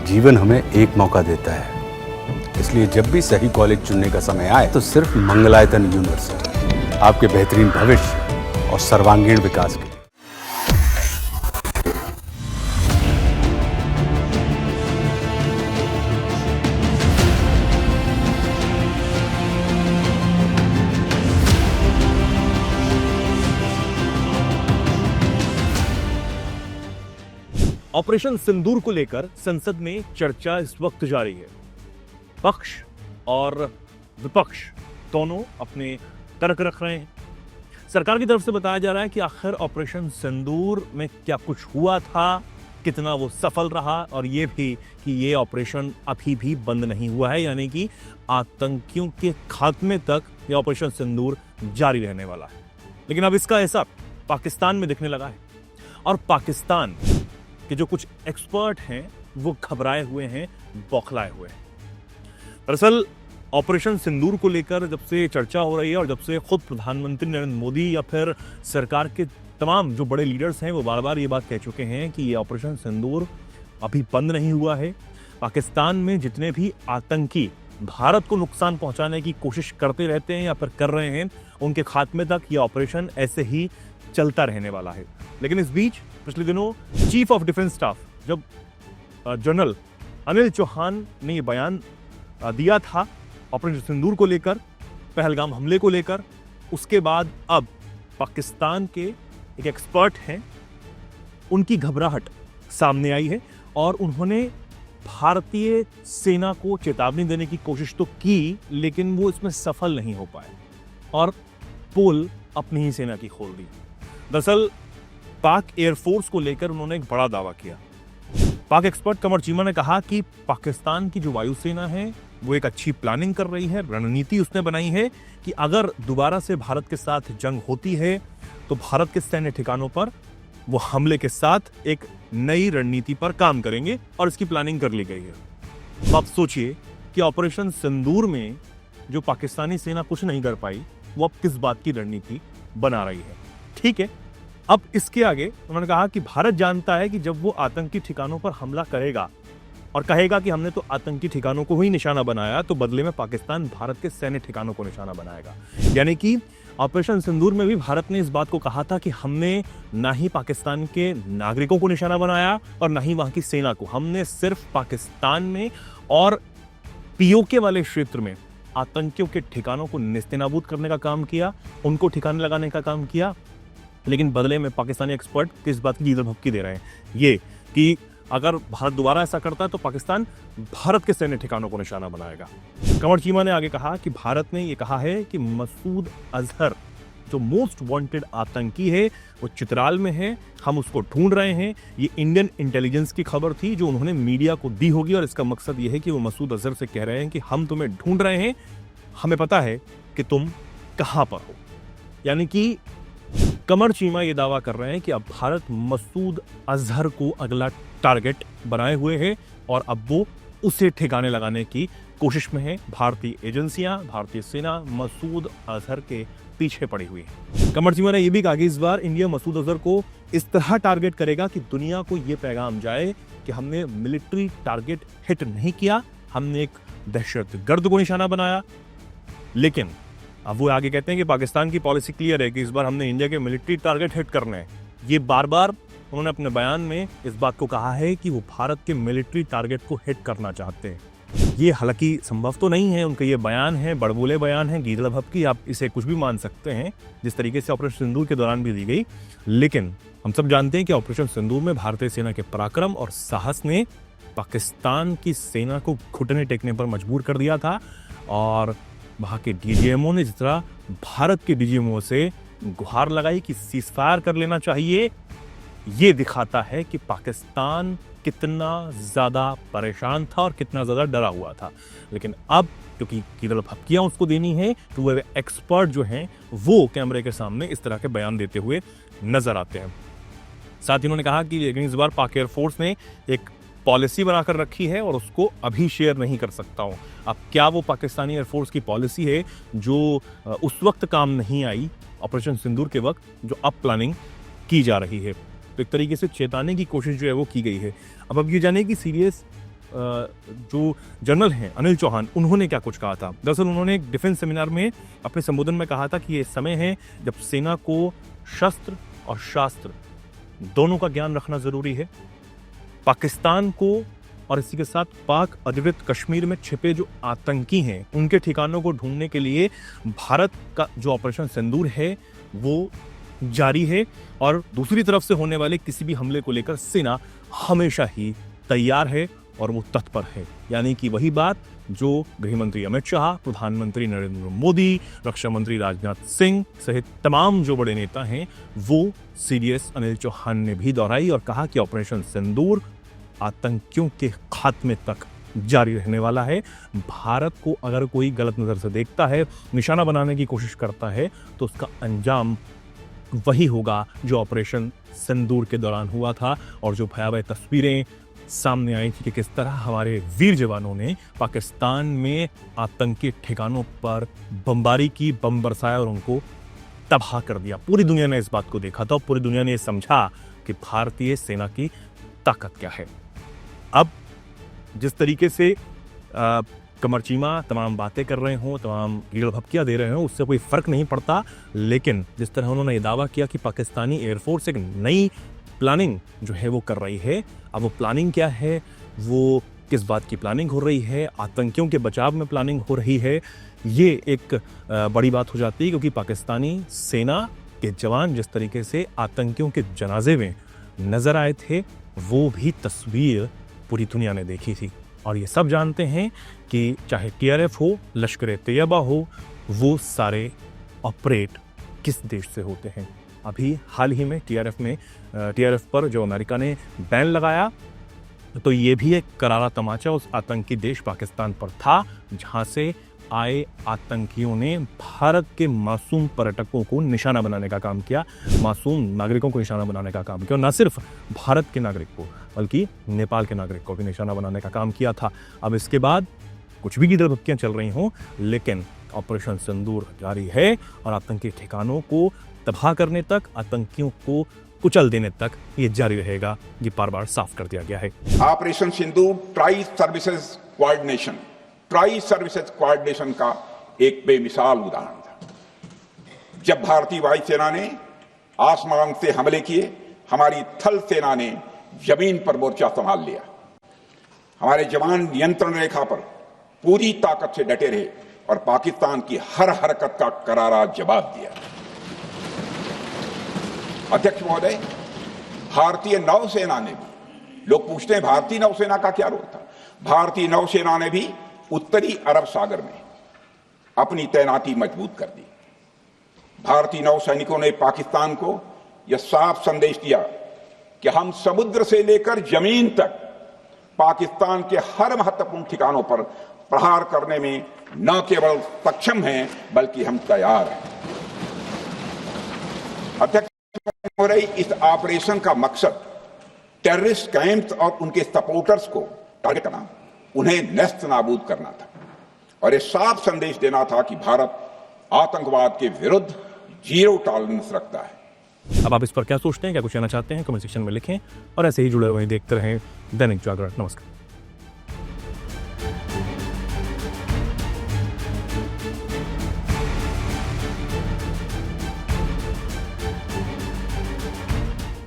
जीवन हमें एक मौका देता है, इसलिए जब भी सही कॉलेज चुनने का समय आए तो सिर्फ मंगलायतन यूनिवर्सिटी आपके बेहतरीन भविष्य और सर्वांगीण विकास के लिए। ऑपरेशन सिंदूर को लेकर संसद में चर्चा इस वक्त जारी है। पक्ष और विपक्ष दोनों अपने तर्क रख रहे हैं। सरकार की तरफ से बताया जा रहा है कि आखिर ऑपरेशन सिंदूर में क्या कुछ हुआ था, कितना वो सफल रहा, और ये भी कि ये ऑपरेशन अभी भी बंद नहीं हुआ है, यानी कि आतंकियों के खात्मे तक ये ऑपरेशन सिंदूर जारी रहने वाला है। लेकिन अब इसका असर पाकिस्तान में दिखने लगा है और पाकिस्तान कि जो कुछ एक्सपर्ट हैं वो घबराए हुए हैं, बौखलाए हुए हैं। दरअसल ऑपरेशन सिंदूर को लेकर जब से चर्चा हो रही है और जब से खुद प्रधानमंत्री नरेंद्र मोदी या फिर सरकार के तमाम जो बड़े लीडर्स हैं वो बार बार ये बात कह चुके हैं कि ये ऑपरेशन सिंदूर अभी बंद नहीं हुआ है। पाकिस्तान में जितने भी आतंकी भारत को नुकसान पहुंचाने की कोशिश करते रहते हैं या फिर कर रहे हैं, उनके खात्मे तक ये ऑपरेशन ऐसे ही चलता रहने वाला है। लेकिन इस बीच पिछले दिनों चीफ ऑफ डिफेंस स्टाफ जब जनरल अनिल चौहान ने ये बयान दिया था ऑपरेशन सिंदूर को लेकर, पहलगाम हमले को लेकर, उसके बाद अब पाकिस्तान के एक एक्सपर्ट हैं, उनकी घबराहट सामने आई है और उन्होंने भारतीय सेना को चेतावनी देने की कोशिश तो की, लेकिन वो इसमें सफल नहीं हो पाए और पोल अपनी ही सेना की खोल दी। दरअसल पाक एयरफोर्स को लेकर उन्होंने एक बड़ा दावा किया। पाक एक्सपर्ट कमर चीमा ने कहा कि पाकिस्तान की जो वायुसेना है वो एक अच्छी प्लानिंग कर रही है, रणनीति उसने बनाई है कि अगर दोबारा से भारत के साथ जंग होती है तो भारत के सैन्य ठिकानों पर वो हमले के साथ एक नई रणनीति पर काम करेंगे और इसकी प्लानिंग कर ली गई है। तो आप सोचिए कि ऑपरेशन सिंदूर में जो पाकिस्तानी सेना कुछ नहीं कर पाई, वो अब किस बात की रणनीति बना रही है। ठीक है, अब इसके आगे उन्होंने कहा कि भारत जानता है कि जब वो आतंकी ठिकानों पर हमला करेगा और कहेगा कि हमने तो आतंकी ठिकानों को ही निशाना बनाया, तो बदले में पाकिस्तान भारत के सैन्य ठिकानों को निशाना बनाएगा। यानी कि ऑपरेशन सिंदूर में भी भारत ने इस बात को कहा था कि हमने ना ही पाकिस्तान के नागरिकों को निशाना बनाया और ना ही वहां की सेना को, हमने सिर्फ पाकिस्तान में और पीओके वाले क्षेत्र में आतंकियों के ठिकानों को नेस्तनाबूद करने का काम किया, उनको ठिकाने लगाने का काम किया। लेकिन बदले में पाकिस्तानी एक्सपर्ट किस बात की ईंधन भभकी दे रहे हैं, ये कि अगर भारत दोबारा ऐसा करता है तो पाकिस्तान भारत के सैन्य ठिकानों को निशाना बनाएगा। कमर चीमा ने आगे कहा कि भारत ने ये कहा है कि मसूद अजहर जो मोस्ट वांटेड आतंकी है वो चित्राल में है, हम उसको ढूंढ रहे हैं। ये इंडियन इंटेलिजेंस की खबर थी जो उन्होंने मीडिया को दी होगी और इसका मकसद ये है कि वो मसूद अजहर से कह रहे हैं कि हम तुम्हें ढूंढ रहे हैं, हमें पता है कि तुम कहां पर हो। यानी कि कमर चीमा ये दावा कर रहे हैं कि अब भारत मसूद अजहर को अगला टारगेट बनाए हुए है और अब वो उसे ठिकाने लगाने की कोशिश में है। भारतीय एजेंसियां, भारतीय सेना मसूद अजहर के पीछे पड़ी हुई है। कमर चीमा ने यह भी कहा कि इस बार इंडिया मसूद अजहर को इस तरह टारगेट करेगा कि दुनिया को यह पैगाम जाए कि हमने मिलिट्री टारगेट हिट नहीं किया, हमने एक दहशतगर्द को निशाना बनाया। लेकिन अब वो आगे कहते हैं कि पाकिस्तान की पॉलिसी क्लियर है कि इस बार हमने इंडिया के मिलिट्री टारगेट हिट करने हैं। ये बार बार उन्होंने अपने बयान में इस बात को कहा है कि वो भारत के मिलिट्री टारगेट को हिट करना चाहते हैं। ये हालांकि संभव तो नहीं है, उनका ये बयान है, बड़बोले बयान है, गीदड़ भभकी, आप इसे कुछ भी मान सकते हैं, जिस तरीके से ऑपरेशन सिंदूर के दौरान भी दी गई। लेकिन हम सब जानते हैं कि ऑपरेशन सिंदूर में भारतीय सेना के पराक्रम और साहस ने पाकिस्तान की सेना को घुटने टेकने पर मजबूर कर दिया था और वहां के डीजीएमओ ने जिस तरह भारत के डीजीएमओ से गुहार लगाई कि सीजफायर कर लेना चाहिए, ये दिखाता है कि पाकिस्तान कितना ज्यादा परेशान था और कितना ज्यादा डरा हुआ था। लेकिन अब क्योंकि कीड़ल भपकियां उसको देनी है तो वो एक्सपर्ट जो हैं वो कैमरे के सामने इस तरह के बयान देते हुए नजर आते हैं। साथ ही उन्होंने कहा कि इस बार पाक एयरफोर्स ने एक पॉलिसी बनाकर रखी है और उसको अभी शेयर नहीं कर सकता हूं। अब क्या वो पाकिस्तानी एयरफोर्स की पॉलिसी है जो उस वक्त काम नहीं आई ऑपरेशन सिंदूर के वक्त, जो अब प्लानिंग की जा रही है, तो एक तरीके से चेताने की कोशिश जो है वो की गई है। अब ये जाने की सीरियस जो जनरल हैं अनिल चौहान, उन्होंने क्या कुछ कहा था। दरअसल उन्होंने एक डिफेंस सेमिनार में अपने संबोधन में कहा था कि ये समय है जब सेना को शस्त्र और शास्त्र दोनों का ज्ञान रखना जरूरी है। पाकिस्तान को और इसी के साथ पाक अधिकृत कश्मीर में छिपे जो आतंकी हैं उनके ठिकानों को ढूंढने के लिए भारत का जो ऑपरेशन सिंदूर है वो जारी है, और दूसरी तरफ से होने वाले किसी भी हमले को लेकर सेना हमेशा ही तैयार है और वो तत्पर है। यानी कि वही बात जो गृह मंत्री अमित शाह, प्रधानमंत्री नरेंद्र मोदी, रक्षा मंत्री राजनाथ सिंह सहित तमाम जो बड़े नेता हैं वो सीडीएस अनिल चौहान ने भी दोहराई और कहा कि ऑपरेशन सिंदूर आतंकियों के खात्मे तक जारी रहने वाला है। भारत को अगर कोई गलत नजर से देखता है, निशाना बनाने की कोशिश करता है, तो उसका अंजाम वही होगा जो ऑपरेशन सिंदूर के दौरान हुआ था और जो भयावह तस्वीरें सामने आई थी कि किस तरह हमारे वीर जवानों ने पाकिस्तान में आतंकी ठिकानों पर बमबारी की, बम बरसाया और उनको तबाह कर दिया। पूरी दुनिया ने इस बात को देखा था और पूरी दुनिया ने ये समझा कि भारतीय सेना की ताकत क्या है। अब जिस तरीके से कमरचीमा तमाम बातें कर रहे हों, तमाम कीड़ भपकियाँ दे रहे हों, उससे कोई फ़र्क नहीं पड़ता। लेकिन जिस तरह उन्होंने ये दावा किया कि पाकिस्तानी एयरफोर्स एक नई प्लानिंग जो है वो कर रही है, अब वो प्लानिंग क्या है, वो किस बात की प्लानिंग हो रही है, आतंकियों के बचाव में प्लानिंग हो रही है, ये एक बड़ी बात हो जाती है। क्योंकि पाकिस्तानी सेना के जवान जिस तरीके से आतंकियों के जनाजे में नज़र आए थे, वो भी तस्वीर पूरी दुनिया ने देखी थी। और ये सब जानते हैं कि चाहे टीआरएफ हो, लश्कर तैयबा हो, वो सारे ऑपरेट किस देश से होते हैं। अभी हाल ही में टीआरएफ पर जो अमेरिका ने बैन लगाया, तो ये भी एक करारा तमाचा उस आतंकी देश पाकिस्तान पर था जहां से आए आतंकियों ने भारत के मासूम पर्यटकों को निशाना बनाने का काम किया, मासूम नागरिकों को निशाना बनाने का काम किया। और न सिर्फ भारत के नागरिक को बल्कि नेपाल के नागरिक को भी निशाना बनाने का काम किया था। अब इसके बाद कुछ भी गिदड़ भपकियां चल रही हों, लेकिन ऑपरेशन सिंदूर जारी है और आतंकी ठिकानों को तबाह करने तक, आतंकियों को कुचल देने तक ये जारी रहेगा। ये बार बार साफ कर दिया गया है। ऑपरेशन सिंदूर ट्राई सर्विसेज कोऑर्डिनेशन का एक बेमिसाल उदाहरण था। जब भारतीय वायुसेना ने आसमान से हमले किए, हमारी थल सेना ने जमीन पर मोर्चा संभाल लिया। हमारे जवान नियंत्रण रेखा पर पूरी ताकत से डटे रहे और पाकिस्तान की हर हरकत का करारा जवाब दिया। अध्यक्ष महोदय, भारतीय नौसेना ने भी, लोग पूछते हैं भारतीय नौसेना का क्या रोल था, भारतीय नौसेना ने भी उत्तरी अरब सागर में अपनी तैनाती मजबूत कर दी। भारतीय नौसैनिकों ने पाकिस्तान को यह साफ संदेश दिया कि हम समुद्र से लेकर जमीन तक पाकिस्तान के हर महत्वपूर्ण ठिकानों पर प्रहार करने में न केवल सक्षम हैं बल्कि हम तैयार हैं। अध्यक्ष महोदय, इस ऑपरेशन का मकसद टेररिस्ट कैंप्स और उनके सपोर्टर्स को टारगेट करना, उन्हें नेस्त नाबूद करना था और यह साफ संदेश देना था कि भारत आतंकवाद के विरुद्ध जीरो टॉलरेंस रखता है। अब आप इस पर क्या सोचते हैं, क्या कुछ कहना चाहते हैं, कमेंट सेक्शन में लिखें और ऐसे ही जुड़े हुए देखते रहें दैनिक जागरण। नमस्कार।